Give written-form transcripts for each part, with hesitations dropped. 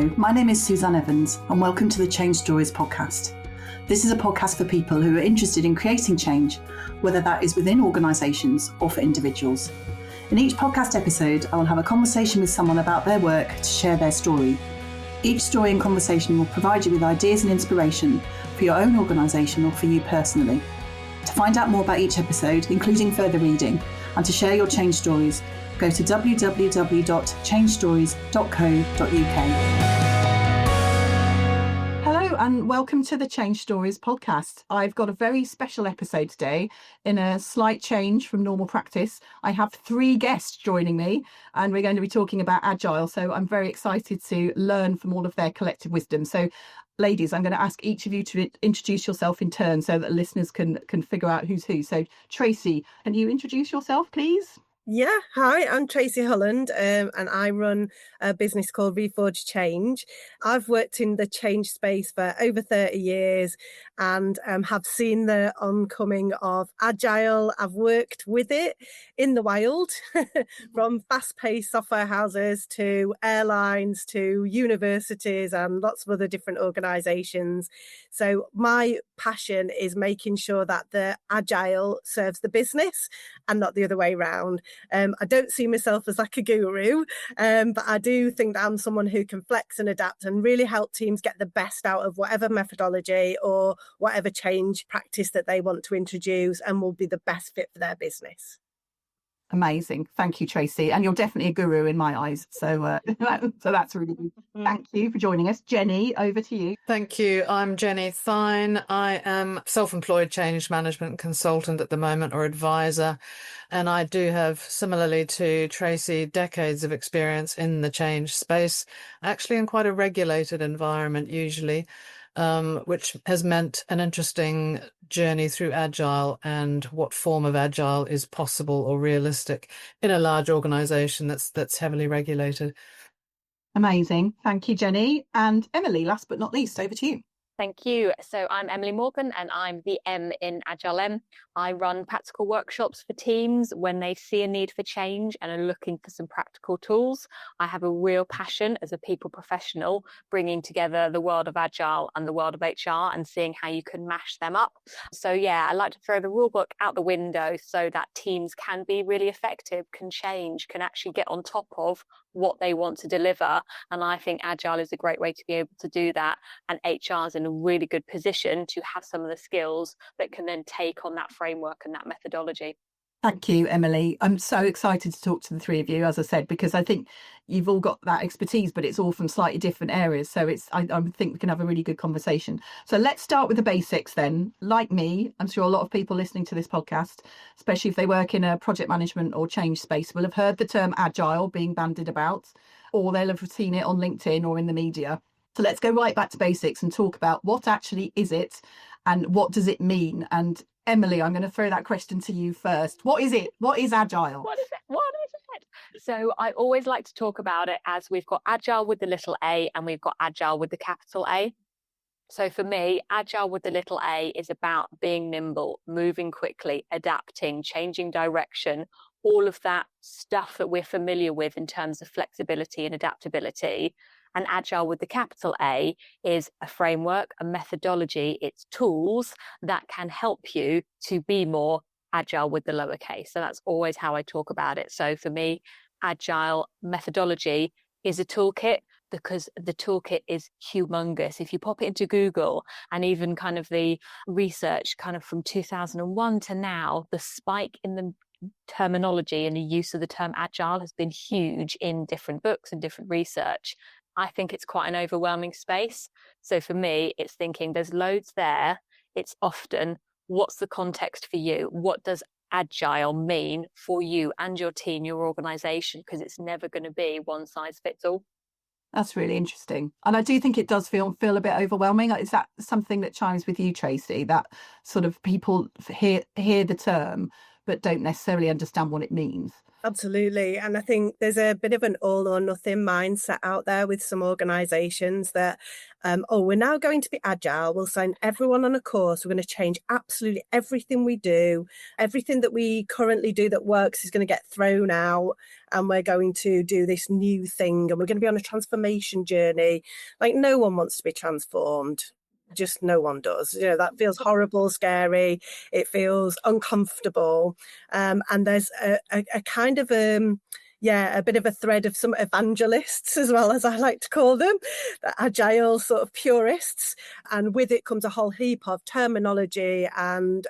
Hello, my name is Susanne Evans and welcome to the Change Stories podcast. This is a podcast for people who are interested in creating change, whether that is within organisations or for individuals. In each podcast episode, I will have a conversation with someone about their work to share their story. Each story and conversation will provide you with ideas and inspiration for your own organisation or for you personally. To find out more about each episode, including further reading, and to share your change stories, go to www.changestories.co.uk. Hello and welcome to the Change Stories podcast. I've got a very special episode today. In a slight change from normal practice, I have three guests joining me and we're going to be talking about Agile. So I'm very excited to learn from all of their collective wisdom. So ladies, I'm going to ask each of you to introduce yourself in turn so that listeners can figure out who's who. So Tracey, can you introduce yourself, please? Yeah, hi, I'm Tracey Holland and I run a business called Reforge Change. I've worked in the change space for over 30 years and have seen the oncoming of Agile. I've worked with it in the wild, from fast-paced software houses to airlines to universities and lots of other different organisations. So my passion is making sure that the Agile serves the business and not the other way around. I don't see myself as like a guru, but I do think that I'm someone who can flex and adapt and really help teams get the best out of whatever methodology or whatever change practice that they want to introduce and will be the best fit for their business. Amazing. Thank you, Tracey. And you're definitely a guru in my eyes. So so that's really good. Thank you for joining us. Jenni, over to you. Thank you. I'm Jenni Thynne. I am self-employed change management consultant at the moment, or advisor. And I do have, similarly to Tracey, decades of experience in the change space, actually in quite a regulated environment usually, which has meant an interesting journey through Agile and what form of Agile is possible or realistic in a large organisation that's heavily regulated. Amazing. Thank you, Jenni. And Emily, last but not least, over to you. Thank you. So I'm Emily Morgan and I'm the M in Agile M. I run practical workshops for teams when they see a need for change and are looking for some practical tools. I have a real passion as a people professional, bringing together the world of Agile and the world of HR and seeing how you can mash them up. So yeah, I like to throw the rule book out the window so that teams can be really effective, can change, can actually get on top of what they want to deliver. And I think Agile is a great way to be able to do that. And HR is in a really good position to have some of the skills that can then take on that framework and that methodology. Thank you, Emily. I'm so excited to talk to the three of you, as I said, because I think you've all got that expertise, but it's all from slightly different areas. So I think we can have a really good conversation. So let's start with the basics then. Like me, I'm sure a lot of people listening to this podcast, especially if they work in a project management or change space, will have heard the term Agile being bandied about, or they'll have seen it on LinkedIn or in the media. So let's go right back to basics and talk about what actually is it and what does it mean? And Emily, I'm going to throw that question to you first. What is it? What is Agile? What is it? So I always like to talk about it as we've got Agile with the little a and we've got Agile with the capital A. So for me, Agile with the little a is about being nimble, moving quickly, adapting, changing direction, all of that stuff that we're familiar with in terms of flexibility and adaptability. And Agile with the capital A is a framework, a methodology, it's tools that can help you to be more Agile with the lowercase. So that's always how I talk about it. So for me, Agile methodology is a toolkit because the toolkit is humongous. If you pop it into Google and even kind of the research kind of from 2001 to now, the spike in the terminology and the use of the term Agile has been huge in different books and different research. I think it's quite an overwhelming space. So for me, it's thinking there's loads there. It's often, what's the context for you? What does Agile mean for you and your team, your organization? Because it's never going to be one size fits all. That's really interesting. And I do think it does feel a bit overwhelming. Is that something that chimes with you, Tracey, that sort of people hear the term but don't necessarily understand what it means? Absolutely. And I think there's a bit of an all or nothing mindset out there with some organizations that, we're now going to be agile. We'll sign everyone on a course. We're going to change absolutely everything we do. Everything that we currently do that works is going to get thrown out. And we're going to do this new thing. And we're going to be on a transformation journey. Like, no one wants to be transformed. Just no one does. That feels horrible, scary. It feels uncomfortable. And there's a kind of a bit of a thread of some evangelists, as well, as I like to call them, the agile sort of purists. And with it comes a whole heap of terminology and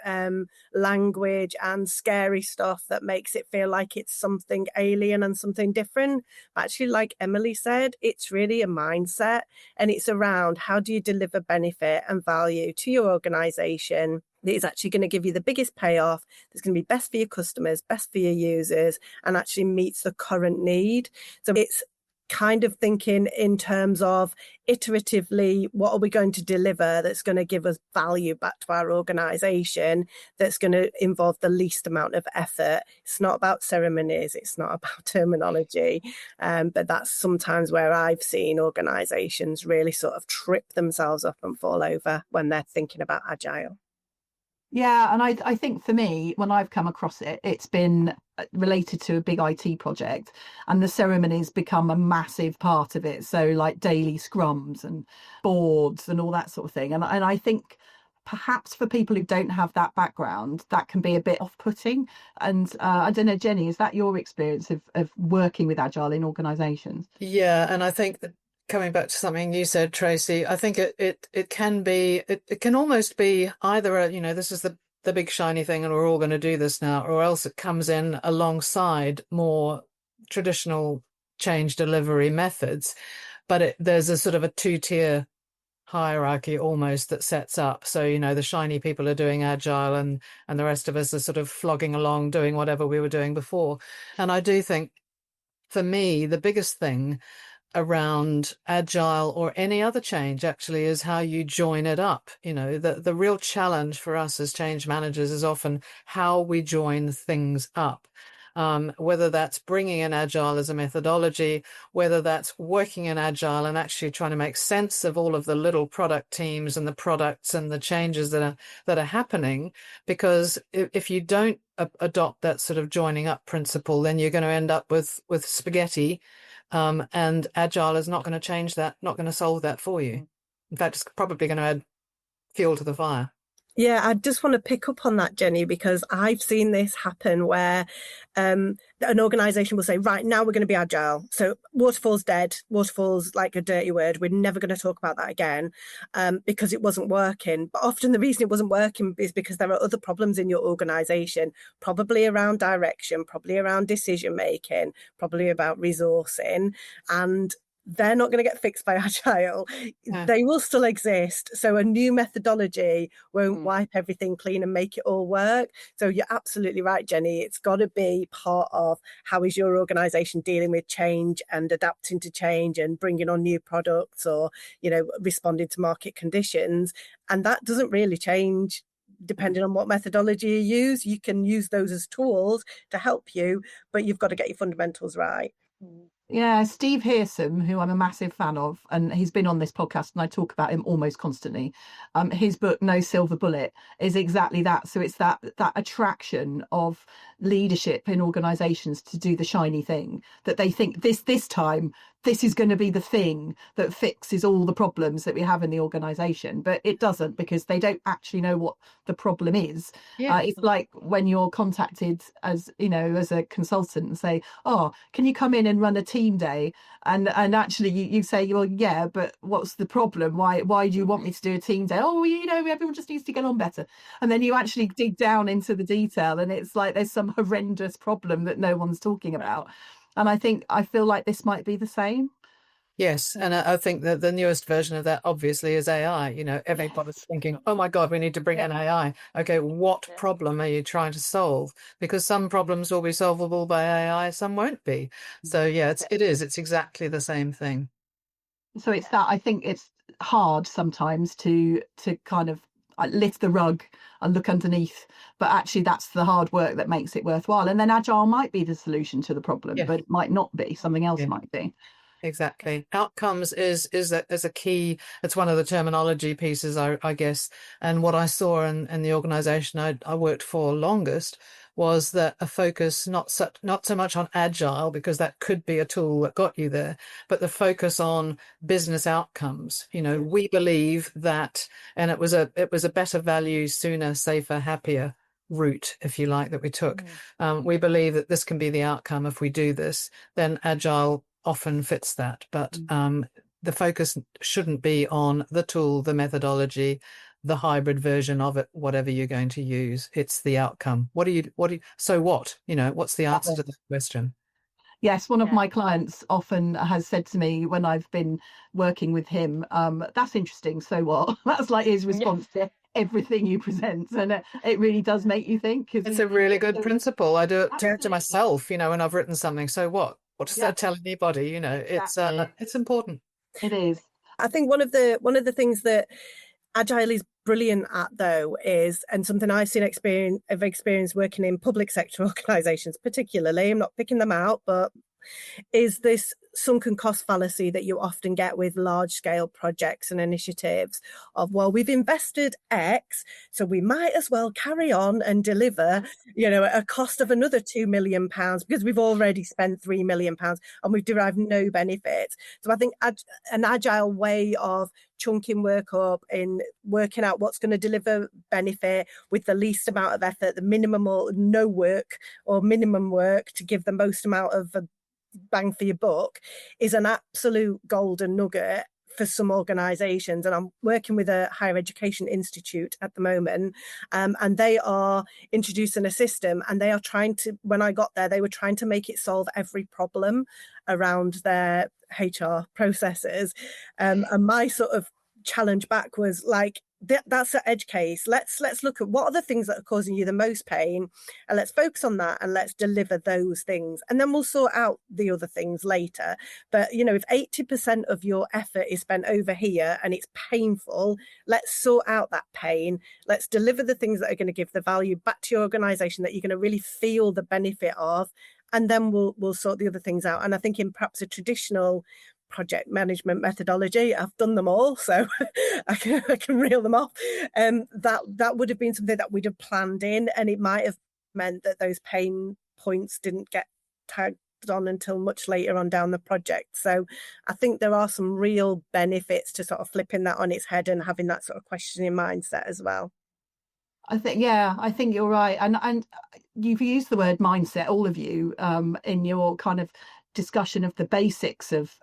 language and scary stuff that makes it feel like it's something alien and something different. But actually, like Emily said, it's really a mindset, and it's around how do you deliver benefit and value to your organization that is actually going to give you the biggest payoff, that's going to be best for your customers, best for your users, and actually meets the current need. So it's kind of thinking in terms of iteratively, what are we going to deliver that's going to give us value back to our organization, that's going to involve the least amount of effort. It's not about ceremonies, it's not about terminology, but that's sometimes where I've seen organizations really sort of trip themselves up and fall over when they're thinking about agile. Yeah, and I think for me, when I've come across it, it's been related to a big IT project, and the ceremonies become a massive part of it. So like daily scrums and boards and all that sort of thing. And I think perhaps for people who don't have that background, that can be a bit off-putting. And I don't know, Jenny, is that your experience of working with Agile in organisations? Yeah, and I think that, coming back to something you said, Tracey, I think it can be, it can almost be either this is the big shiny thing and we're all going to do this now, or else it comes in alongside more traditional change delivery methods. But there's a sort of a two-tier hierarchy almost that sets up. So, the shiny people are doing agile and the rest of us are sort of flogging along doing whatever we were doing before. And I do think, for me, the biggest thing around agile or any other change actually is how you join it up. The real challenge for us as change managers is often how we join things up. Whether that's bringing in agile as a methodology, whether that's working in agile and actually trying to make sense of all of the little product teams and the products and the changes that are happening. Because if you don't adopt that sort of joining up principle, then you're going to end up with spaghetti. And agile is not going to change that, not going to solve that for you. In fact, it's probably going to add fuel to the fire. Yeah, I just want to pick up on that, Jenny, because I've seen this happen where an organisation will say, right, now we're going to be agile. So waterfall's dead. Waterfall's like a dirty word. We're never going to talk about that again because it wasn't working. But often the reason it wasn't working is because there are other problems in your organisation, probably around direction, probably around decision making, probably about resourcing. And they're not going to get fixed by Agile. Yeah. They will still exist. So a new methodology won't wipe everything clean and make it all work. So you're absolutely right, Jenny. It's got to be part of how is your organisation dealing with change and adapting to change and bringing on new products or, responding to market conditions. And that doesn't really change depending on what methodology you use. You can use those as tools to help you, but you've got to get your fundamentals right. Yeah, Steve Hearsom, who I'm a massive fan of, and he's been on this podcast and I talk about him almost constantly. His book, No Silver Bullet, is exactly that. So it's that attraction of leadership in organisations to do the shiny thing, that they think this time, this is going to be the thing that fixes all the problems that we have in the organisation. But it doesn't, because they don't actually know what the problem is. Yeah. It's like when you're contacted as a consultant and say, oh, can you come in and run a team day? And actually you say, well, yeah, but what's the problem? Why do you want me to do a team day? Oh, everyone just needs to get on better. And then you actually dig down into the detail and it's like there's some horrendous problem that no one's talking about. And I feel like this might be the same. Yes, and I think that the newest version of that obviously is AI. Everybody's thinking, oh my God, we need to bring in AI. Okay, what problem are you trying to solve? Because some problems will be solvable by AI, some won't be. So yeah, it's exactly the same thing. So it's that, I think it's hard sometimes to kind of lift the rug and look underneath, but actually that's the hard work that makes it worthwhile. And then Agile might be the solution to the problem, but it might not be. Something else might be. Exactly. Outcomes is a key. It's one of the terminology pieces, I guess. And what I saw in the organization I worked for longest was that a focus not so much on Agile, because that could be a tool that got you there, but the focus on business outcomes. We believe that, and it was a better value, sooner, safer, happier route, if you like, that we took. We believe that this can be the outcome if we do this. Then Agile often fits that, but the focus shouldn't be on the tool, the methodology, the hybrid version of it, whatever you're going to use. It's the outcome. So what? What's the answer to the question? Yes, one of my clients often has said to me when I've been working with him, that's interesting, so what? That's like his response to everything you present, and it really does make you think. It's a really good principle. I do it to myself, when I've written something. So what? What does that tell anybody? It's important. It is. I think one of the things that Agile is brilliant at, though, is, and something I've seen experience working in public sector organisations particularly, I'm not picking them out, but is this sunken cost fallacy that you often get with large scale projects and initiatives of, well, we've invested X, so we might as well carry on and deliver, a cost of another £2 million because we've already spent £3 million and we've derived no benefits. So I think an Agile way of chunking work up in working out what's going to deliver benefit with the least amount of effort, the minimum or no work or minimum work to give the most amount of bang for your buck, is an absolute golden nugget for some organisations. And I'm working with a higher education institute at the moment, and they are introducing a system, and they are trying to, when I got there, they were trying to make it solve every problem around their HR processes. And my sort of challenge back was like, that's an edge case. Let's look at what are the things that are causing you the most pain, and let's focus on that, and let's deliver those things, and then we'll sort out the other things later. But if 80% of your effort is spent over here and it's painful, let's sort out that pain. Let's deliver the things that are going to give the value back to your organization that you're going to really feel the benefit of, and then we'll sort the other things out. And I think in perhaps a traditional project management methodology, I've done them all, so I can reel them off. That would have been something that we'd have planned in, and it might have meant that those pain points didn't get tagged on until much later on down the project. So I think there are some real benefits to sort of flipping that on its head and having that sort of questioning mindset as well. I think you're right, and you've used the word mindset, all of you, in your kind of discussion of the basics of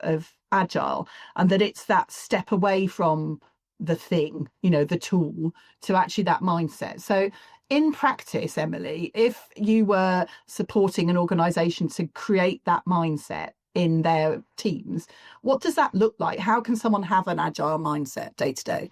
Agile, and that it's that step away from the thing, the tool, to actually that mindset. So in practice, Emily, if you were supporting an organisation to create that mindset in their teams, what does that look like? How can someone have an Agile mindset day to day?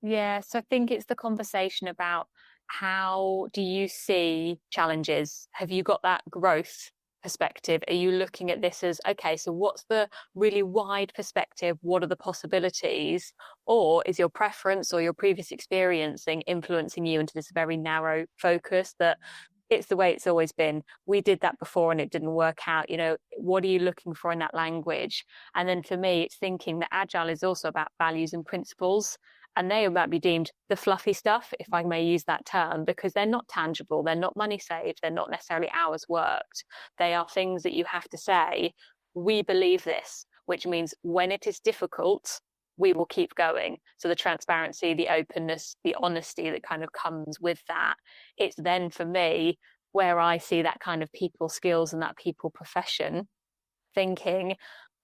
Yeah, so I think it's the conversation about, how do you see challenges? Have you got that growth perspective? Are you looking at this as, okay, so what's the really wide perspective? What are the possibilities? Or is your preference or your previous experiencing influencing you into this very narrow focus that it's the way it's always been? We did that before and it didn't work out. What are you looking for in that language? And then for me, it's thinking that Agile is also about values and principles. And they might be deemed the fluffy stuff, if I may use that term, because they're not tangible, they're not money saved, they're not necessarily hours worked. They are things that you have to say, we believe this, which means when it is difficult, we will keep going. So the transparency, the openness, the honesty that kind of comes with that. It's then for me where I see that kind of people skills and that people profession, thinking,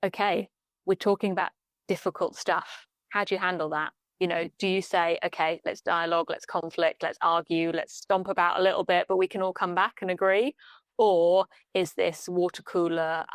okay, we're talking about difficult stuff. How do you handle that? Do you say, okay, let's dialogue, let's conflict, let's argue, let's stomp about a little bit, but we can all come back and agree? Or is this water cooler,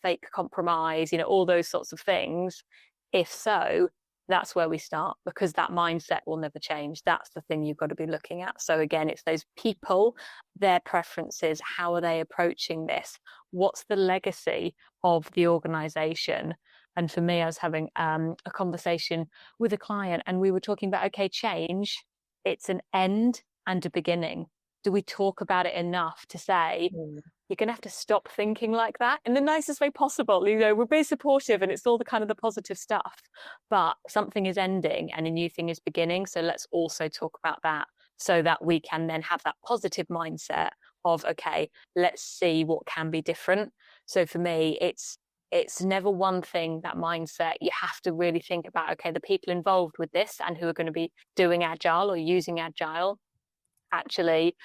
fake compromise, all those sorts of things? If so, that's where we start, because that mindset will never change. That's the thing you've got to be looking at. So again, it's those people, their preferences, how are they approaching this? What's the legacy of the organization? And for me, I was having a conversation with a client, and we were talking about, okay, change it's an end and a beginning. Do we talk about it enough to say, you're going to have to stop thinking like that in the nicest way possible? You know, we're being supportive and it's all the kind of the positive stuff, but something is ending and a new thing is beginning. So let's also talk about that so that we can then have that positive mindset of, okay, let's see what can be different. So for me, it's never one thing, that mindset. You have to really think about, okay, the people involved with this and who are going to be doing Agile or using Agile, actually,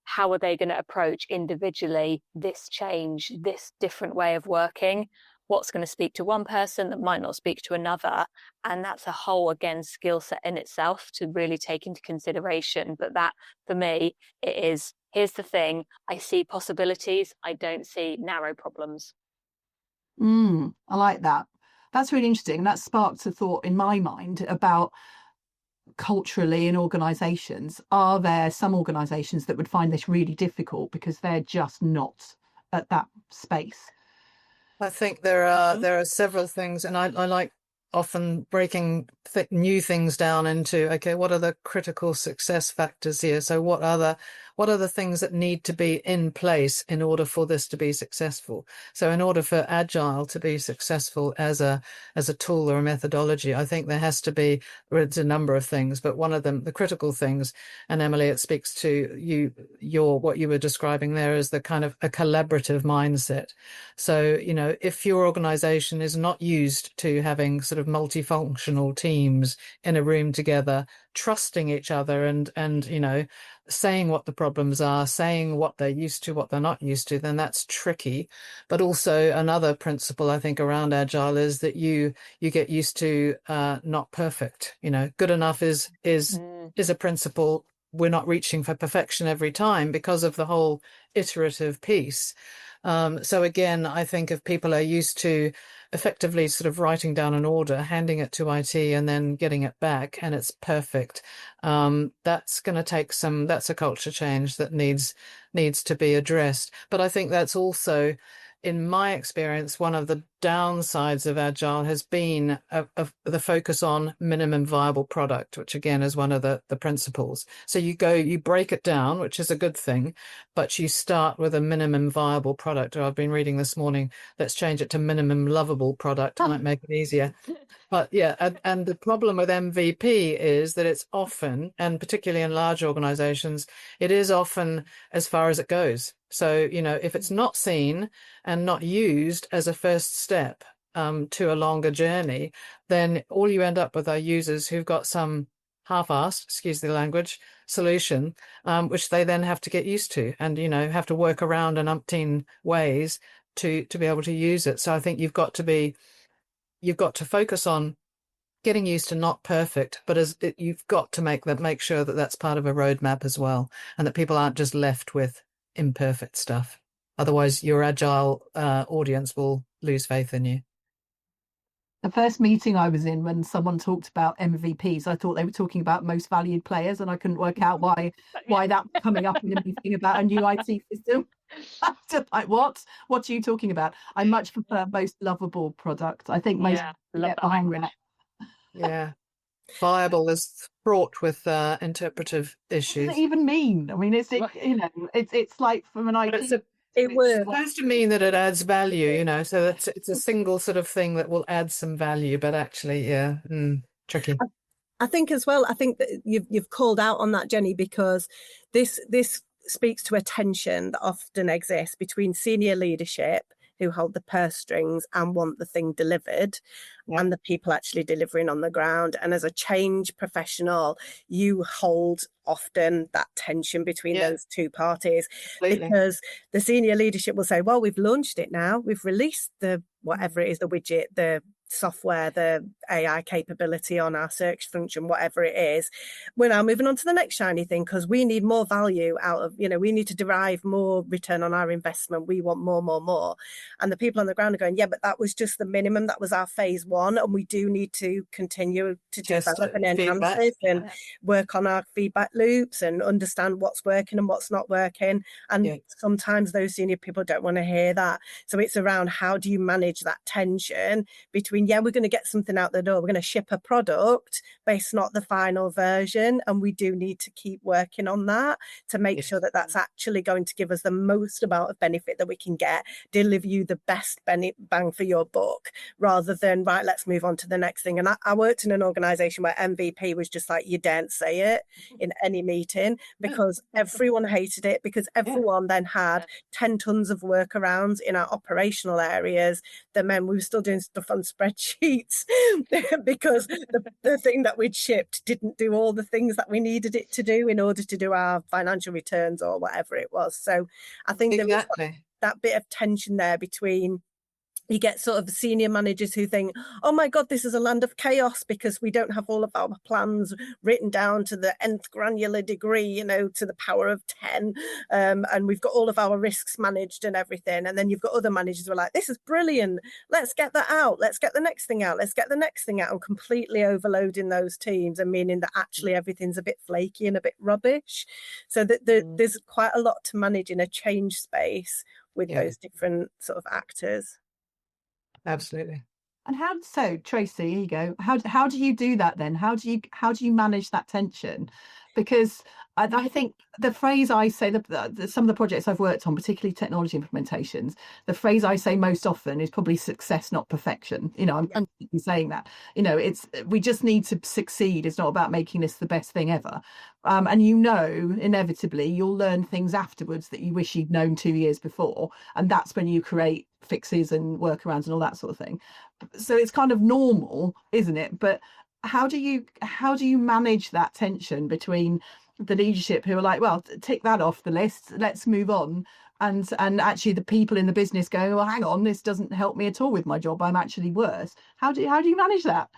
how are they going to approach individually this change, this different way of working? What's going to speak to one person that might not speak to another? And that's a whole, again, skill set in itself to really take into consideration. But that, for me, it is, here's the thing, I see possibilities, I don't see narrow problems. I like that. That's really interesting. And that sparked a thought in my mind about culturally in organizations. Are there some organizations that would find this really difficult because they're just not at that space? I think there are several things, and I like often breaking new things down into, okay, what are the critical success factors here? So what are the things that need to be in place in order for this to be successful? So in order for Agile to be successful as a tool or a methodology, I think there has to be, it's a number of things, but one of them, the critical things, and Emily, it speaks to what you were describing there as the kind of a collaborative mindset. So, you know, if your organization is not used to having sort of multifunctional teams in a room together, trusting each other and you know, saying what the problems are, saying what they're used to, what they're not used to, then that's tricky. But also another principle I think around Agile is that you get used to not perfect. You know, good enough is a principle. We're not reaching for perfection every time because of the whole iterative piece. So again, I think if people are used to effectively sort of writing down an order, handing it to IT and then getting it back and it's perfect, that's going to take that's a culture change that needs to be addressed. But I think that's also, in my experience, one of the downsides of Agile has been the focus on minimum viable product, which again is one of the principles. So you break it down, which is a good thing, but you start with a minimum viable product. Or I've been reading this morning, let's change it to minimum lovable product, might make it easier. But yeah, and the problem with MVP is that it's often, and particularly in large organizations, it is often as far as it goes. So, you know, if it's not seen and not used as a first step to a longer journey, then all you end up with are users who've got some half-assed, excuse the language, solution, which they then have to get used to and, you know, have to work around in umpteen ways to be able to use it. So I think you've got to focus on getting used to not perfect, but you've got to make sure that that's part of a roadmap as well, and that people aren't just left with imperfect stuff. Otherwise, your Agile audience will lose faith in you. The first meeting I was in, when someone talked about MVPs, I thought they were talking about most valued players, and I couldn't work out why that coming up in a meeting about a new IT system. I'm just like, what are you talking about? I much prefer most lovable product. I think most people get behind that. Yeah. Viable is fraught with interpretive issues. What does it even mean? I mean, it's like from an IT. It's supposed to mean that it adds value, you know, so it's a single sort of thing that will add some value, but actually, tricky. I think as well, I think that you've called out on that, Jenni, because this speaks to a tension that often exists between senior leadership who hold the purse strings and want the thing delivered, and the people actually delivering on the ground. And as a change professional, you hold often that tension between those two parties. Completely. Because the senior leadership will say, well, we've launched it now, we've released the whatever it is, the widget, the software, the AI capability on our search function, whatever it is, we're now moving on to the next shiny thing because we need more value out of, we need to derive more return on our investment. We want more. And the people on the ground are going, yeah, but that was just the minimum. That was our phase one. And we do need to continue to develop and enhance it and work on our feedback loops and understand what's working and what's not working. And sometimes those senior people don't want to hear that. So it's around, how do you manage that tension between doing, yeah, we're going to get something out the door, we're going to ship a product, but it's not the final version, and we do need to keep working on that to make sure that that's actually going to give us the most amount of benefit that we can get, deliver you the best bang for your buck, rather than, right, let's move on to the next thing. And I worked in an organization where MVP was just like, you daren't say it in any meeting, because everyone hated it, because everyone then had 10 tons of workarounds in our operational areas that meant we were still doing stuff on spreadsheets because the thing that we'd shipped didn't do all the things that we needed it to do in order to do our financial returns or whatever it was. So I think there was that bit of tension there between, you get sort of senior managers who think, oh my God, this is a land of chaos because we don't have all of our plans written down to the nth granular degree, you know, to the power of 10. And we've got all of our risks managed and everything. And then you've got other managers who are like, this is brilliant. Let's get that out. Let's get the next thing out. Let's get the next thing out, and completely overloading those teams and meaning that actually everything's a bit flaky and a bit rubbish. So that there's quite a lot to manage in a change space with those different sort of actors. Absolutely. And so Tracey, here you go. How do you do that then? How do you manage that tension? Because I think the phrase I say, some of the projects I've worked on, particularly technology implementations, the phrase I say most often is probably success, not perfection. You know, I'm saying that. You know, we just need to succeed. It's not about making this the best thing ever. And you know, inevitably, you'll learn things afterwards that you wish you'd known 2 years before, and that's when you create fixes and workarounds and all that sort of thing. So it's kind of normal, isn't it? But how do you manage that tension between the leadership who are like, well, tick that off the list, let's move on, and actually the people in the business going, well, hang on, this doesn't help me at all with my job, I'm actually worse. How do you manage that?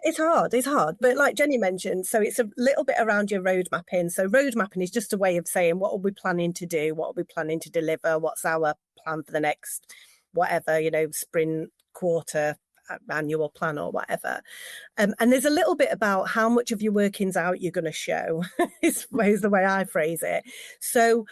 It's hard. But like Jenni mentioned, so it's a little bit around your road mapping. So road mapping is just a way of saying, what are we planning to do? What are we planning to deliver? What's our plan for the next, whatever, you know, sprint, quarter, annual plan or whatever. And there's a little bit about how much of your workings out you're going to show is the way I phrase it. So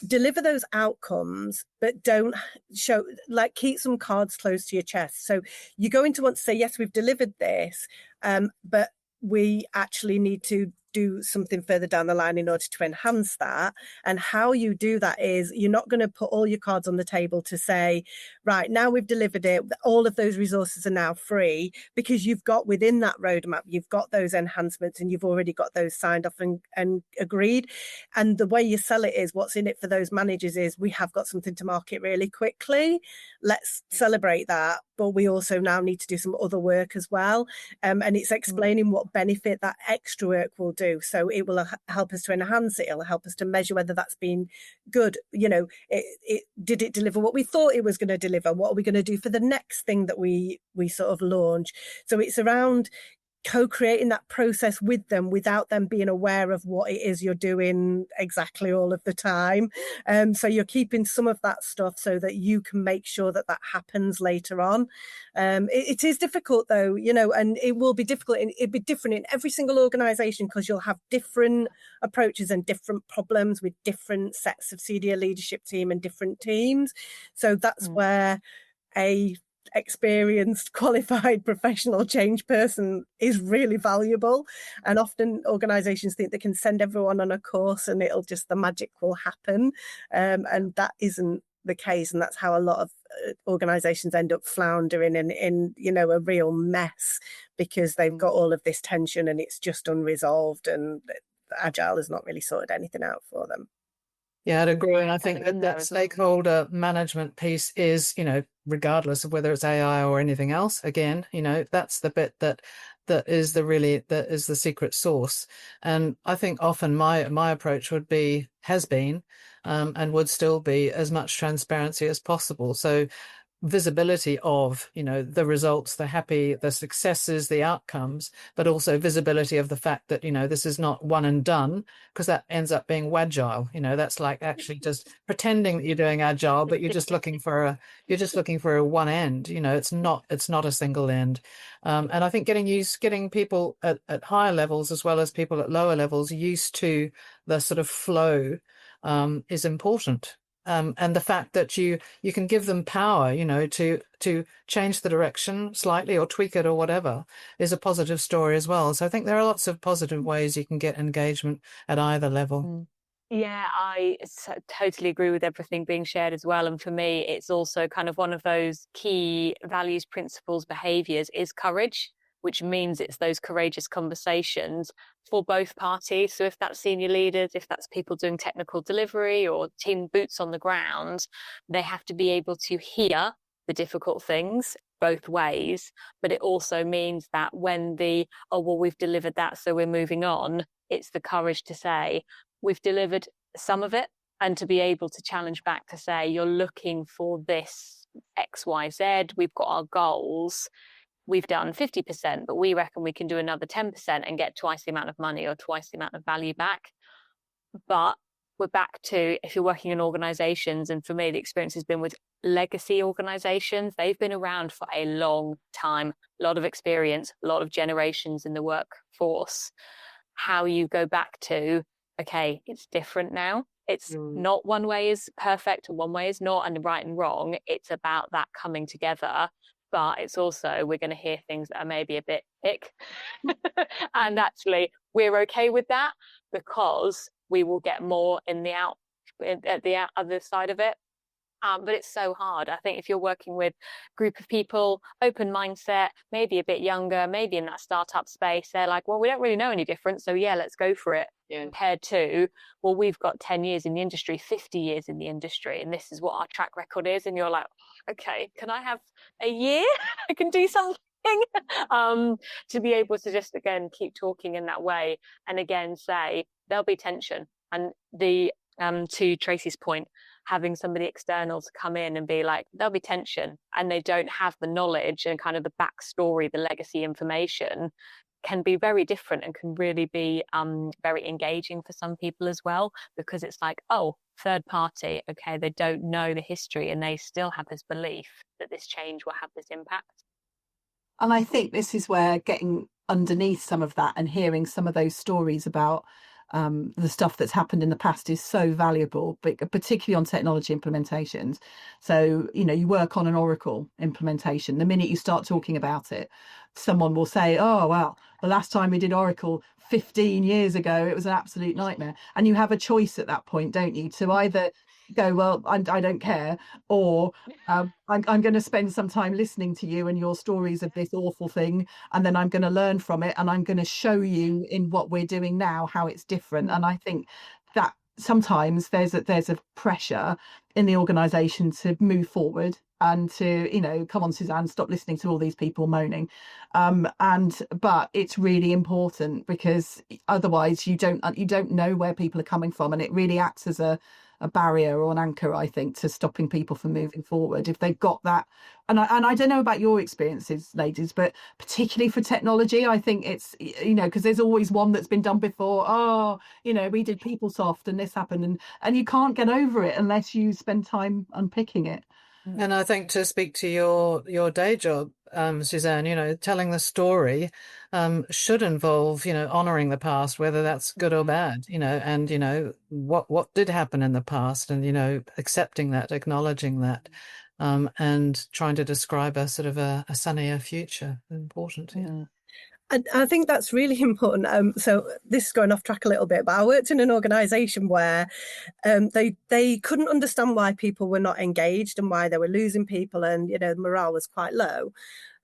deliver those outcomes, but don't show, like, keep some cards close to your chest. So you're going to want to say, yes, we've delivered this, but we actually need to do something further down the line in order to enhance that. And how you do that is, you're not going to put all your cards on the table to say, right, now we've delivered it, all of those resources are now free, because you've got within that roadmap, you've got those enhancements and you've already got those signed off and agreed. And the way you sell it is, what's in it for those managers is, we have got something to market really quickly. Let's celebrate that. But we also now need to do some other work as well. And it's explaining what benefit that extra work will do. So it will help us to enhance it. It'll help us to measure whether that's been good. You know, did it deliver what we thought it was going to deliver? What are we going to do for the next thing that we sort of launch? So it's around co-creating that process with them without them being aware of what it is you're doing exactly all of the time. So you're keeping some of that stuff so that you can make sure that happens later on. It is difficult though, you know, and it will be difficult, and it'll be different in every single organization, because you'll have different approaches and different problems with different sets of senior leadership team and different teams. So that's where a experienced, qualified, professional change person is really valuable. And often organizations think they can send everyone on a course and the magic will happen. And that isn't the case. And that's how a lot of organizations end up floundering in, you know, a real mess, because they've got all of this tension and it's just unresolved, and Agile has not really sorted anything out for them. Yeah, I'd agree. And I think that stakeholder management piece is, you know, regardless of whether it's AI or anything else, again, you know, that's the bit that is the secret sauce. And I think often my approach has been, and would still be, as much transparency as possible. So visibility of, you know, the results, the successes, the outcomes, but also visibility of the fact that, you know, this is not one and done, because that ends up being Wagile. You know, that's like actually just pretending that you're doing Agile, but you're just looking for a one end. You know, it's not a single end. And I think getting people at higher levels as well as people at lower levels used to the sort of flow is important. And the fact that you can give them power, to change the direction slightly or tweak it or whatever, is a positive story as well. So I think there are lots of positive ways you can get engagement at either level. Yeah, I totally agree with everything being shared as well. And for me, it's also kind of one of those key values, principles, behaviors is courage, which means it's those courageous conversations for both parties. So if that's senior leaders, if that's people doing technical delivery or team boots on the ground, they have to be able to hear the difficult things both ways. But it also means that when we've delivered that, so we're moving on, it's the courage to say, we've delivered some of it, and to be able to challenge back to say, you're looking for this X, Y, Z, we've got our goals, we've done 50%, but we reckon we can do another 10% and get twice the amount of money or twice the amount of value back. But we're back to, if you're working in organizations, and for me, the experience has been with legacy organizations. They've been around for a long time, a lot of experience, a lot of generations in the workforce. How you go back to, okay, it's different now. It's not one way is perfect and one way is not, and right and wrong. It's about that coming together. But it's also, we're going to hear things that are maybe a bit ick. And actually, we're okay with that, because we will get more at the other side of it. But it's so hard. I think if you're working with a group of people, open mindset, maybe a bit younger, maybe in that startup space, they're like, well, we don't really know any different, so yeah, let's go for it. Yeah. Compared to, well, we've got 10 years in the industry, 50 years in the industry, and this is what our track record is. And you're like, okay, can I have a year? I can do something. To be able to just, again, keep talking in that way. And again, say, there'll be tension. And to Tracey's point, having somebody external to come in and be like, there'll be tension, and they don't have the knowledge and kind of the backstory, the legacy information, can be very different and can really be very engaging for some people as well, because it's like, oh, third party, okay, they don't know the history and they still have this belief that this change will have this impact. And I think this is where getting underneath some of that and hearing some of those stories about the stuff that's happened in the past is so valuable, but particularly on technology implementations. So, you work on an Oracle implementation. The minute you start talking about it, someone will say, oh, well, the last time we did Oracle 15 years ago, it was an absolute nightmare. And you have a choice at that point, don't you, to either go, well, I don't care, or I'm going to spend some time listening to you and your stories of this awful thing, and then I'm going to learn from it, and I'm going to show you in what we're doing now how it's different. And I think that sometimes there's a pressure in the organisation to move forward and to, come on, Susanne, stop listening to all these people moaning. But it's really important, because otherwise you don't know where people are coming from, and it really acts as a barrier or an anchor, I think, to stopping people from moving forward if they've got that. And I don't know about your experiences, ladies, but particularly for technology, I think it's, because there's always one that's been done before. Oh, we did PeopleSoft and this happened, and you can't get over it unless you spend time unpicking it. And I think, to speak to your day job, Susanne, telling the story should involve, honouring the past, whether that's good or bad, and, what did happen in the past, and, accepting that, acknowledging that, and trying to describe a sort of a sunnier future. Important. Yeah. I think that's really important. So this is going off track a little bit, but I worked in an organisation where they couldn't understand why people were not engaged and why they were losing people, and morale was quite low.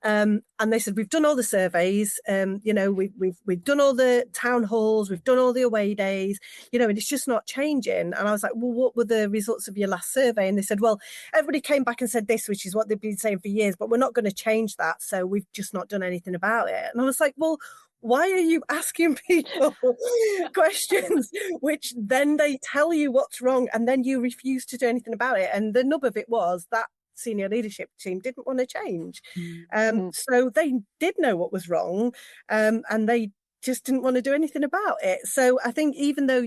And they said, we've done all the surveys, we've done all the town halls, we've done all the away days, and it's just not changing. And I was like, well, what were the results of your last survey? And they said, well, everybody came back and said this, which is what they've been saying for years, but we're not going to change that. So we've just not done anything about it. And I was like, well, why are you asking people questions which then they tell you what's wrong and then you refuse to do anything about it? And the nub of it was that senior leadership team didn't want to change. So they did know what was wrong, and they just didn't want to do anything about it. So I think even though,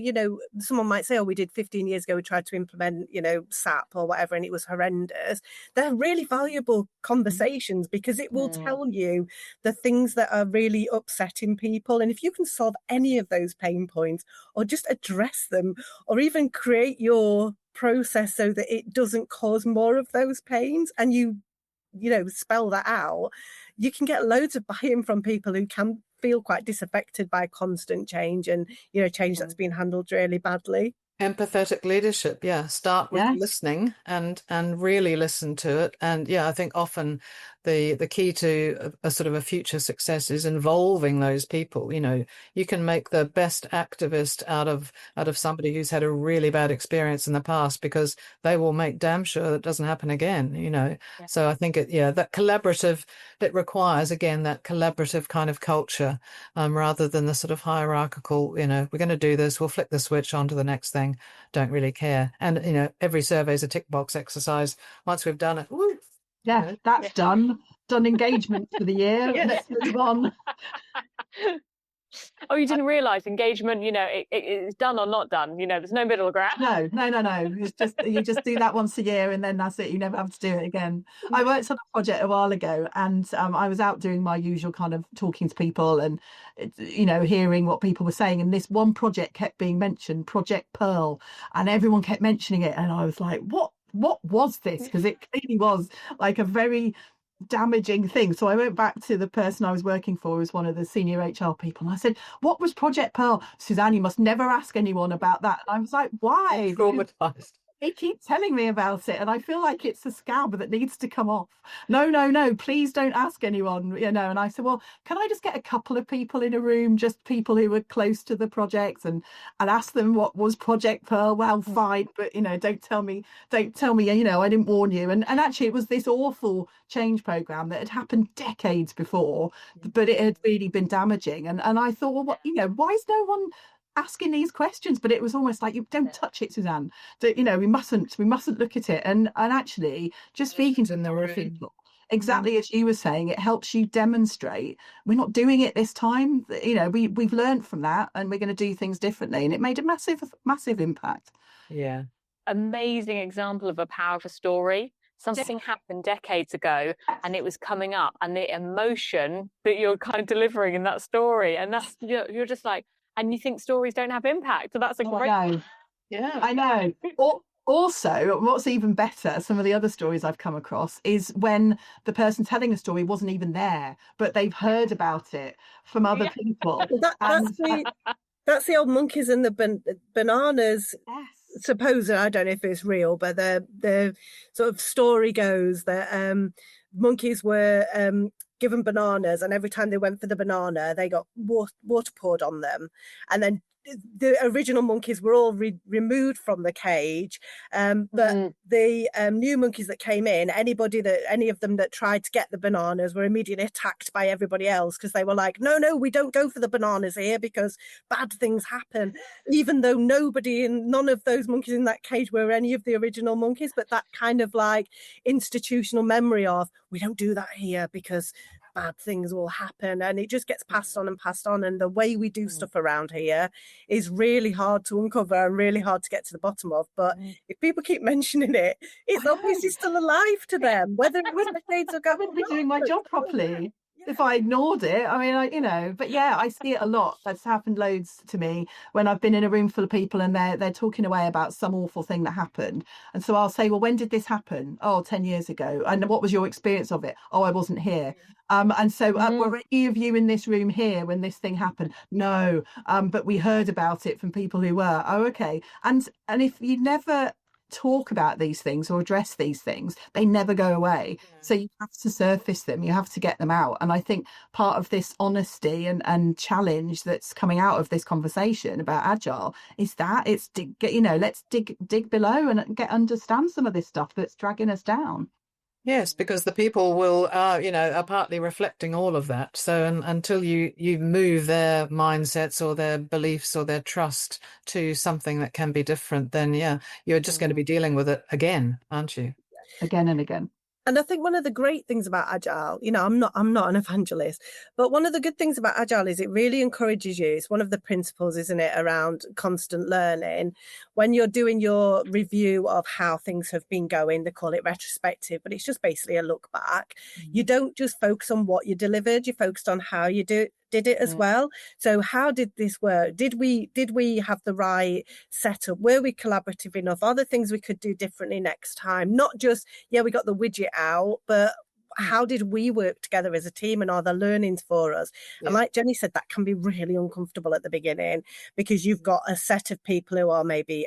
someone might say, oh, we did 15 years ago, we tried to implement, SAP or whatever, and it was horrendous. They're really valuable conversations, because it will tell you the things that are really upsetting people. And if you can solve any of those pain points, or just address them, or even create your process so that it doesn't cause more of those pains, and you spell that out, you can get loads of buy-in from people who can feel quite disaffected by constant change and, change that's been handled really badly. Empathetic leadership, start with listening and really listen to it. And I think often the key to a sort of a future success is involving those people. You can make the best activist out of somebody who's had a really bad experience in the past, because they will make damn sure that doesn't happen again. So I think that collaborative, it requires again that collaborative kind of culture, rather than the sort of hierarchical, we're going to do this, we'll flick the switch on to the next thing, don't really care. And every survey is a tick box exercise. Once we've done it, woo, that's done engagement for the year. Let's move on. Oh, you didn't realise engagement, it's done or not done. There's no middle ground. No. It's just, you just do that once a year and then that's it. You never have to do it again. I worked on a project a while ago, and I was out doing my usual kind of talking to people and, hearing what people were saying. And this one project kept being mentioned, Project Pearl, and everyone kept mentioning it. And I was like, what was this? Because it clearly was like a very damaging thing. So I went back to the person I was working for, who was one of the senior HR people, and I said, what was Project Pearl? Susanne, you must never ask anyone about that. And I was like, why? Traumatized. They keep telling me about it, and I feel like it's a scab that needs to come off. No, please don't ask anyone, And I said, well, can I just get a couple of people in a room, just people who were close to the project, and ask them what was Project Pearl? Well, fine, but don't tell me, I didn't warn you. And actually, it was this awful change program that had happened decades before, but it had really been damaging. And I thought, well, why is no one asking these questions? But it was almost like, you don't touch it, Susanne. We mustn't look at it. And actually, just speaking to the people, exactly as you were saying, it helps you demonstrate we're not doing it this time. We've learned from that, and we're going to do things differently. And it made a massive impact. Yeah. Amazing example of a power of a story. Something happened decades ago and it was coming up, and the emotion that you're kind of delivering in that story, and that's, you're just like, and you think stories don't have impact. So that's a great... I know. Also, what's even better, some of the other stories I've come across, is when the person telling the story wasn't even there, but they've heard about it from other people. That's the old monkeys and the bananas. Yes. Supposed, I don't know if it's real, but the sort of story goes that monkeys were given bananas, and every time they went for the banana, they got water poured on them, and then the original monkeys were all removed from the cage, but the new monkeys that came in, any of them that tried to get the bananas were immediately attacked by everybody else, because they were like, no, we don't go for the bananas here because bad things happen, even though none of those monkeys in that cage were any of the original monkeys. But that kind of like institutional memory of, we don't do that here because bad things will happen, and it just gets passed on. And the way we do stuff around here is really hard to uncover and really hard to get to the bottom of. But if people keep mentioning it, it's obviously still alive to them, whether it was decades ago. I wouldn't be doing my job properly if I ignored it. I mean, but I see it a lot. That's happened loads to me when I've been in a room full of people and they're talking away about some awful thing that happened. And so I'll say, well, when did this happen? Oh, 10 years ago. And what was your experience of it? Oh, I wasn't here. And so were any of you in this room here when this thing happened? No, but we heard about it from people who were. Oh, okay. And if you never talk about these things or address these things, they never go away. So you have to surface them, you have to get them out. And I think part of this honesty and challenge that's coming out of this conversation about Agile is that it's let's dig below and understand some of this stuff that's dragging us down. Yes, because the people will, are partly reflecting all of that. So until you move their mindsets or their beliefs or their trust to something that can be different, then, you're just going to be dealing with it again, aren't you? Again and again. And I think one of the great things about Agile, I'm not an evangelist, but one of the good things about Agile is it really encourages you. It's one of the principles, isn't it, around constant learning, when you're doing your review of how things have been going, they call it retrospective, but it's just basically a look back. You don't just focus on what you delivered, you focused on how you did it as well. So how did this work? Did we have the right setup? Were we collaborative enough? Are there things we could do differently next time? Not just, yeah, we got the widget out, but how did we work together as a team, and are there learnings for us? And like Jenni said, that can be really uncomfortable at the beginning, because you've got a set of people who are maybe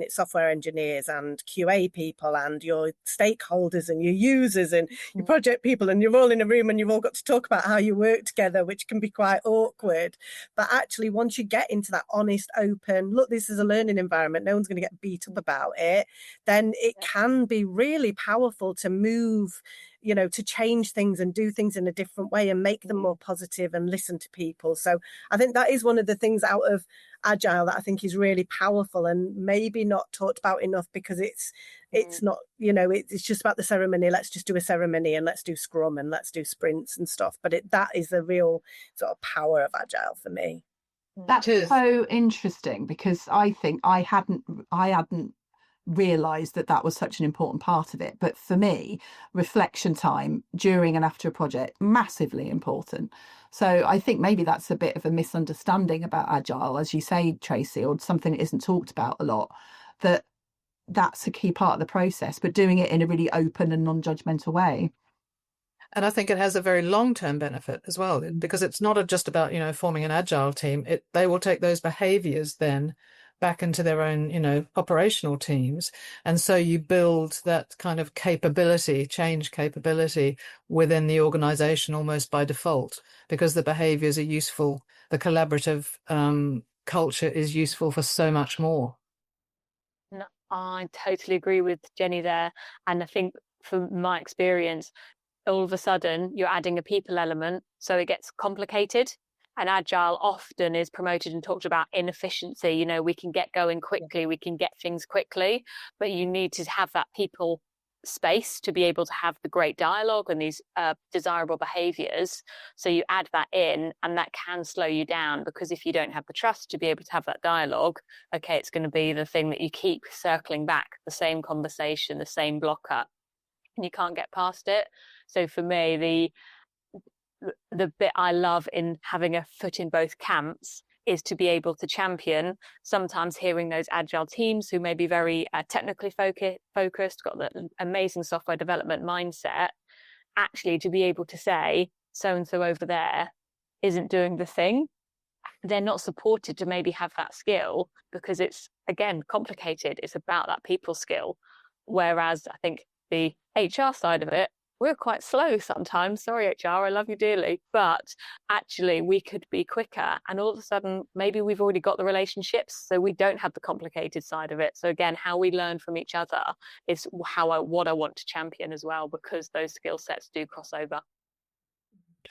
software engineers and QA people and your stakeholders and your users and your project people, and you're all in a room and you've all got to talk about how you work together, which can be quite awkward. But actually, once you get into that honest, open, look, this is a learning environment, no one's going to get beat up about it, then it can be really powerful to move, to change things and do things in a different way and make them more positive and listen to people. So I think that is one of the things out of Agile that I think is really powerful and maybe not talked about enough, because it's not, it's just about the ceremony. Let's just do a ceremony and let's do Scrum and let's do sprints and stuff. But that is the real sort of power of Agile for me. That's so interesting, because I think I hadn't realised that was such an important part of it. But for me, reflection time during and after a project, massively important. So I think maybe that's a bit of a misunderstanding about Agile, as you say, Tracey, or something that isn't talked about a lot, that's a key part of the process, but doing it in a really open and non-judgmental way. And I think it has a very long-term benefit as well, because it's not just about, forming an Agile team. They will take those behaviours then back into their own, operational teams. And so you build that kind of change capability within the organization almost by default, because the behaviors are useful. The collaborative culture is useful for so much more. No, I totally agree with Jenni there. And I think from my experience, all of a sudden you're adding a people element, so it gets complicated. And Agile often is promoted and talked about inefficiency. We can get going quickly, we can get things quickly, but you need to have that people space to be able to have the great dialogue and these desirable behaviors. So you add that in, and that can slow you down, because if you don't have the trust to be able to have that dialogue, okay, it's going to be the thing that you keep circling back, the same conversation, the same blocker, and you can't get past it. So for me, the bit I love in having a foot in both camps is to be able to champion, sometimes hearing those Agile teams who may be very technically focused, got the amazing software development mindset, actually to be able to say, so-and-so over there isn't doing the thing. They're not supported to maybe have that skill, because it's, again, complicated. It's about that people skill. Whereas I think the HR side of it, we're quite slow sometimes. Sorry, HR, I love you dearly. But actually, we could be quicker. And all of a sudden, maybe we've already got the relationships, so we don't have the complicated side of it. So again, how we learn from each other is what I want to champion as well, because those skill sets do cross over.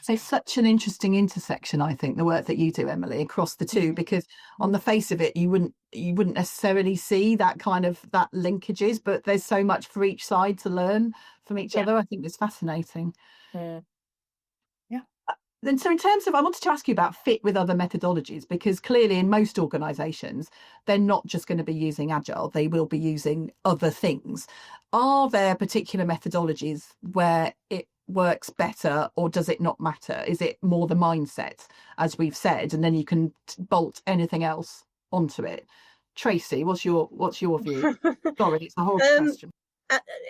So such an interesting intersection, I think, the work that you do, Emily, across the two, because on the face of it, you wouldn't necessarily see that linkages, but there's so much for each side to learn from each other. I think it's fascinating. Yeah. Then, so in terms of, I wanted to ask you about fit with other methodologies, because clearly in most organisations, they're not just going to be using Agile, they will be using other things. Are there particular methodologies where it works better, or does it not matter? Is it more the mindset, as we've said, and then you can bolt anything else onto it? Tracey, what's your view? Sorry, it's a horrible question.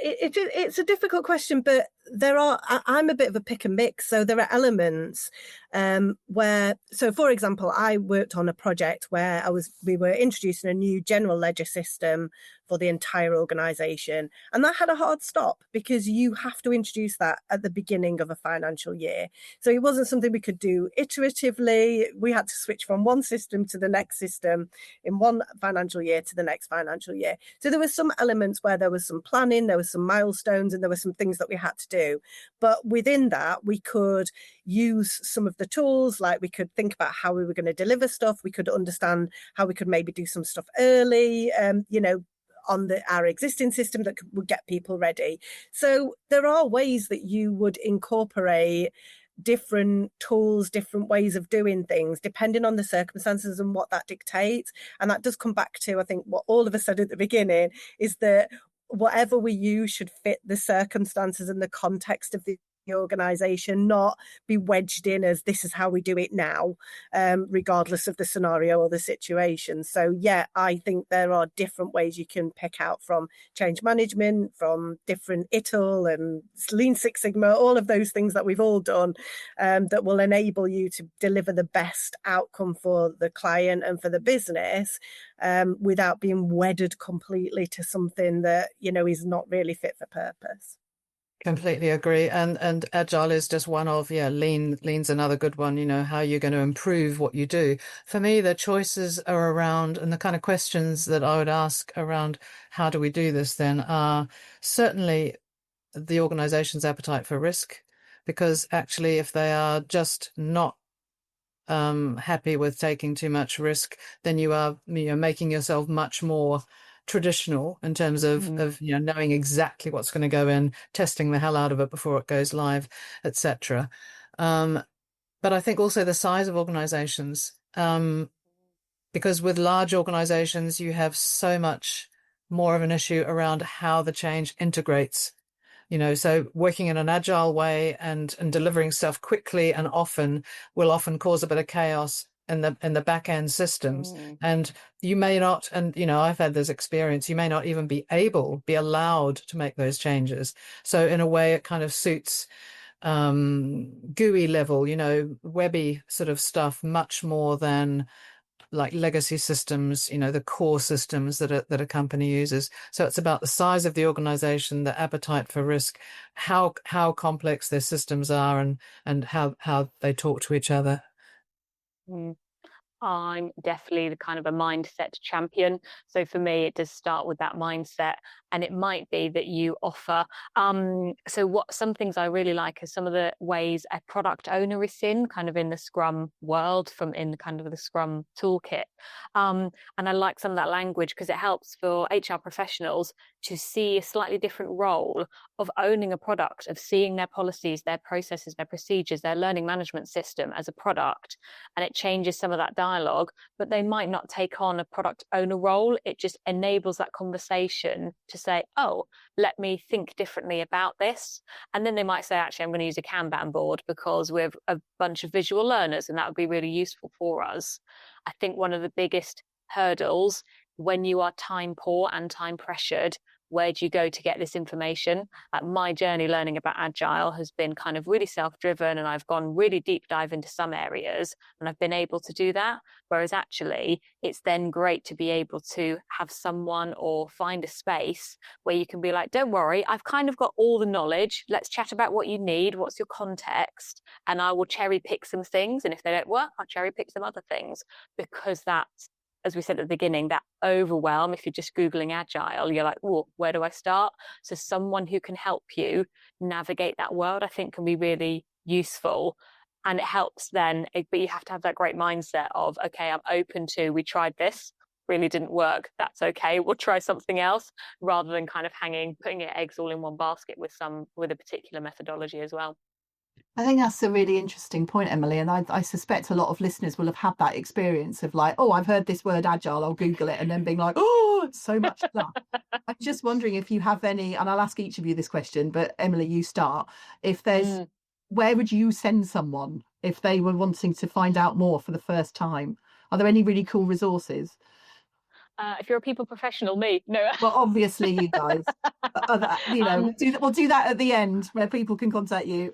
It's a difficult question, but I'm a bit of a pick and mix. So there are elements so for example, I worked on a project where we were introducing a new general ledger system for the entire organisation, and that had a hard stop, because you have to introduce that at the beginning of a financial year. So it wasn't something we could do iteratively. We had to switch from one system to the next system in one financial year to the next financial year. So there were some elements where there was some planning, there were some milestones, and there were some things that we had to do. But within that, we could use some of the tools, like we could think about how we were going to deliver stuff. We could understand how we could maybe do some stuff early, on our existing system that would get people ready. So there are ways that you would incorporate different tools, different ways of doing things, depending on the circumstances and what that dictates. And that does come back to, I think, what all of us said at the beginning, is that whatever we use should fit the circumstances and the context of the organisation, not be wedged in as this is how we do it now, regardless of the scenario or the situation. So yeah, I think there are different ways you can pick out from change management, from different ITIL and Lean Six Sigma, all of those things that we've all done, that will enable you to deliver the best outcome for the client and for the business, without being wedded completely to something that, you know, is not really fit for purpose. Completely agree. And Agile is just one of, lean's another good one, you know, how you're going to improve what you do. For me, the choices are around, and the kind of questions that I would ask around how do we do this then are certainly the organization's appetite for risk, because actually if they are just not happy with taking too much risk, then you are, making yourself much more traditional in terms of knowing exactly what's going to go in, testing the hell out of it before it goes live, etc. But I think also the size of organizations, because with large organizations you have so much more of an issue around how the change integrates. So working in an agile way and delivering stuff quickly and often will often cause a bit of chaos in the back end systems. And you may not, and I've had this experience, you may not even be allowed to make those changes. So in a way it kind of suits GUI level, webby sort of stuff much more than like legacy systems, the core systems that a company uses. So it's about the size of the organization, the appetite for risk, how complex their systems are, and how they talk to each other. I'm definitely the kind of a mindset champion. So for me, it does start with that mindset, and it might be that you offer. So some things I really like are some of the ways a product owner is in, kind of in the Scrum world, from in kind of the Scrum toolkit. And I like some of that language because it helps for HR professionals to see a slightly different role of owning a product, of seeing their policies, their processes, their procedures, their learning management system as a product, and it changes some of that dialogue. But they might not take on a product owner role. It just enables that conversation to say, oh, let me think differently about this. And then they might say, actually, I'm going to use a Kanban board because we're a bunch of visual learners and that would be really useful for us. I think one of the biggest hurdles when you are time poor and time pressured, where do you go to get this information? My journey learning about Agile has been kind of really self-driven, and I've gone really deep dive into some areas and I've been able to do that. Whereas actually it's then great to be able to have someone or find a space where you can be like, don't worry, I've kind of got all the knowledge. Let's chat about what you need. What's your context? And I will cherry pick some things. And if they don't work, I'll cherry pick some other things, because that's, as we said at the beginning, that overwhelm. If you're just Googling Agile, you're like, oh, where do I start? So someone who can help you navigate that world, I think, can be really useful. And it helps then, but you have to have that great mindset of, okay, I'm open to, we tried this, really didn't work. That's okay. We'll try something else, rather than kind of putting your eggs all in one basket with a particular methodology as well. I think that's a really interesting point, Emily, and I suspect a lot of listeners will have had that experience of like, oh, I've heard this word agile, I'll Google it, and then being like, oh, it's so much stuff. I'm just wondering if you have any, and I'll ask each of you this question, but Emily, you start. If there's, where would you send someone if they were wanting to find out more for the first time? Are there any really cool resources? If you're a people professional, me, no. Well, obviously you guys, we'll do that at the end where people can contact you.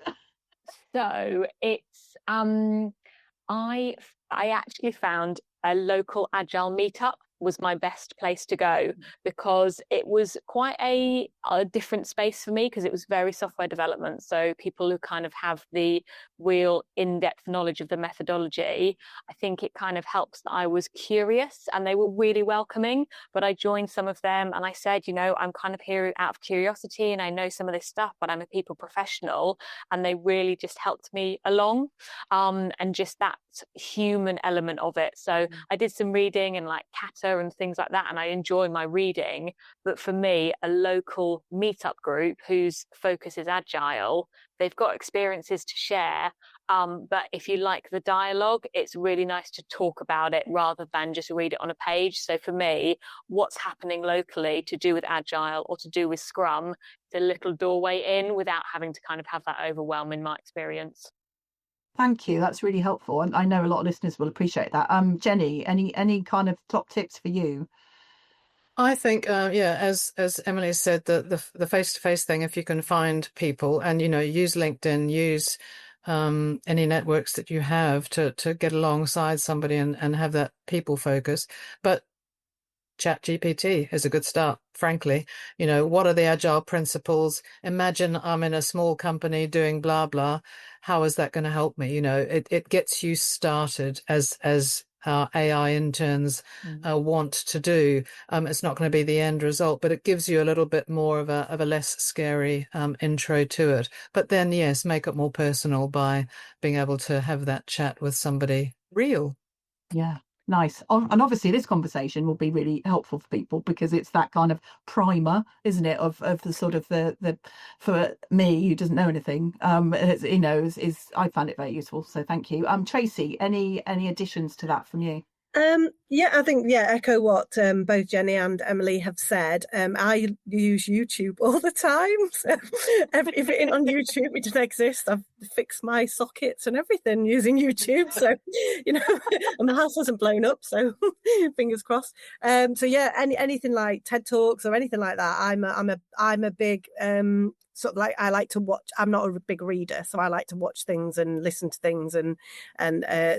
So it's I actually found a local Agile meetup was my best place to go, because it was quite a different space for me, because it was very software development. So people who kind of have the real in-depth knowledge of the methodology, I think it kind of helps that I was curious, and they were really welcoming. But I joined some of them and I said, I'm kind of here out of curiosity and I know some of this stuff, but I'm a people professional, and they really just helped me along. And just that human element of it. So I did some reading in like Kata and things like that, and I enjoy my reading. But for me, a local meetup group whose focus is Agile, they've got experiences to share. But if you like the dialogue, it's really nice to talk about it rather than just read it on a page. So for me, what's happening locally to do with Agile or to do with Scrum, it's a little doorway in without having to kind of have that overwhelm in my experience. Thank you. That's really helpful. And I know a lot of listeners will appreciate that. Jenni, any kind of top tips for you? I think, as Emily said, the face-to-face thing, if you can find people and, use LinkedIn, use any networks that you have to get alongside somebody and have that people focus. But ChatGPT is a good start, frankly. What are the Agile principles? Imagine I'm in a small company doing blah, blah. How is that going to help me? It gets you started as our AI interns want to do. It's not going to be the end result, but it gives you a little bit more of a less scary intro to it. But then, yes, make it more personal by being able to have that chat with somebody real. Yeah. Nice. And obviously this conversation will be really helpful for people because it's that kind of primer, isn't it, of the sort of the for me who doesn't know anything, is I found it very useful. So thank you. Tracey, any additions to that from you? I think, echo what both Jenni and Emily have said. I use YouTube all the time. So everything on YouTube, which doesn't exist, I've fixed my sockets and everything using YouTube. So, and the house wasn't blown up. So fingers crossed. Anything like TED Talks or anything like that. I'm a big sort of like I like to watch. I'm not a big reader, so I like to watch things and listen to things and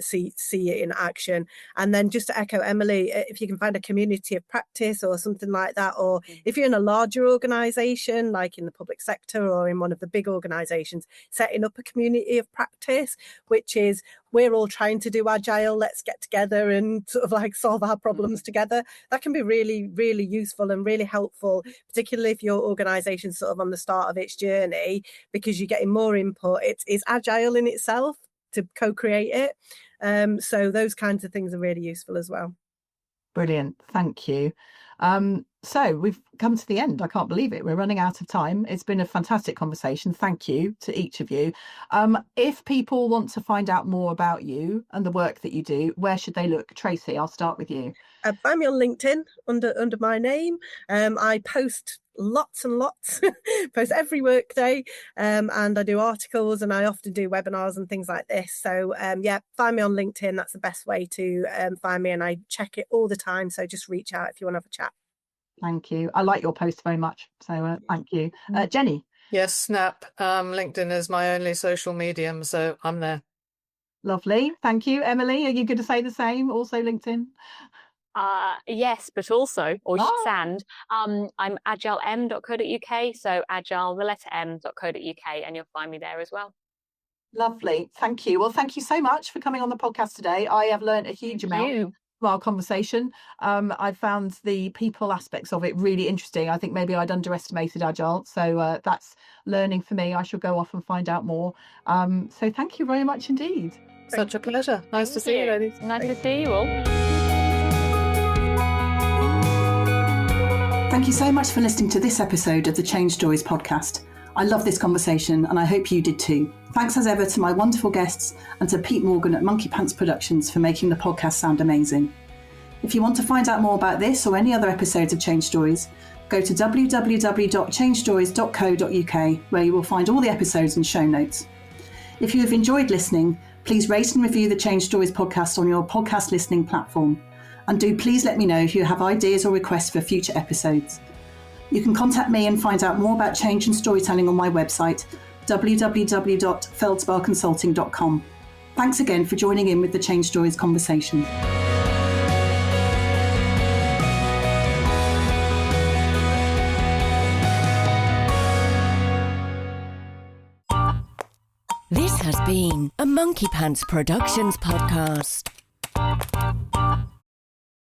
see it in action. And then just to echo Emily, if you can find a community of practice or something like that, or if you're in a larger organisation like in the public sector or in one of the big organisations, setting up a community of practice, which is we're all trying to do Agile, let's get together and sort of like solve our problems together. That can be really, really useful and really helpful, particularly if your organisation's sort of on the start of its journey, because you're getting more input. It's Agile in itself to co-create it. So those kinds of things are really useful as well. Brilliant. Thank you. So we've come to the end. I can't believe it. We're running out of time. It's been a fantastic conversation. Thank you to each of you. If people want to find out more about you and the work that you do, where should they look? Tracey, I'll start with you. Find me on LinkedIn under my name. I post lots and lots, post every work day, and I do articles and I often do webinars and things like this. So find me on LinkedIn. That's the best way to find me, and I check it all the time. So just reach out if you want to have a chat. Thank you. I like your post very much. So thank you. Jenni? Yes, snap. LinkedIn is my only social medium, so I'm there. Lovely. Thank you. Emily, are you going to say the same? Also LinkedIn? Yes, but also, or Susanne, I'm agilem.co.uk, so agile, the letter m.co.uk, and you'll find me there as well. Lovely. Thank you. Well, thank you so much for coming on the podcast today. I have learned a huge amount from our conversation. I found the people aspects of it really interesting. I think maybe I'd underestimated Agile, so that's learning for me. I shall go off and find out more. So thank you very much indeed. Such a pleasure. Nice to see you, ladies. Nice to see you all. Thank you so much for listening to this episode of the Change Stories podcast. I love this conversation and I hope you did too. Thanks as ever to my wonderful guests and to Pete Morgan at Monkey Pants Productions for making the podcast sound amazing. If you want to find out more about this or any other episodes of Change Stories, go to www.changestories.co.uk where you will find all the episodes and show notes. If you have enjoyed listening, please rate and review the Change Stories podcast on your podcast listening platform. And do please let me know if you have ideas or requests for future episodes. You can contact me and find out more about change and storytelling on my website, www.feldsparconsulting.com. Thanks again for joining in with the Change Stories conversation. This has been a Monkey Pants Productions podcast.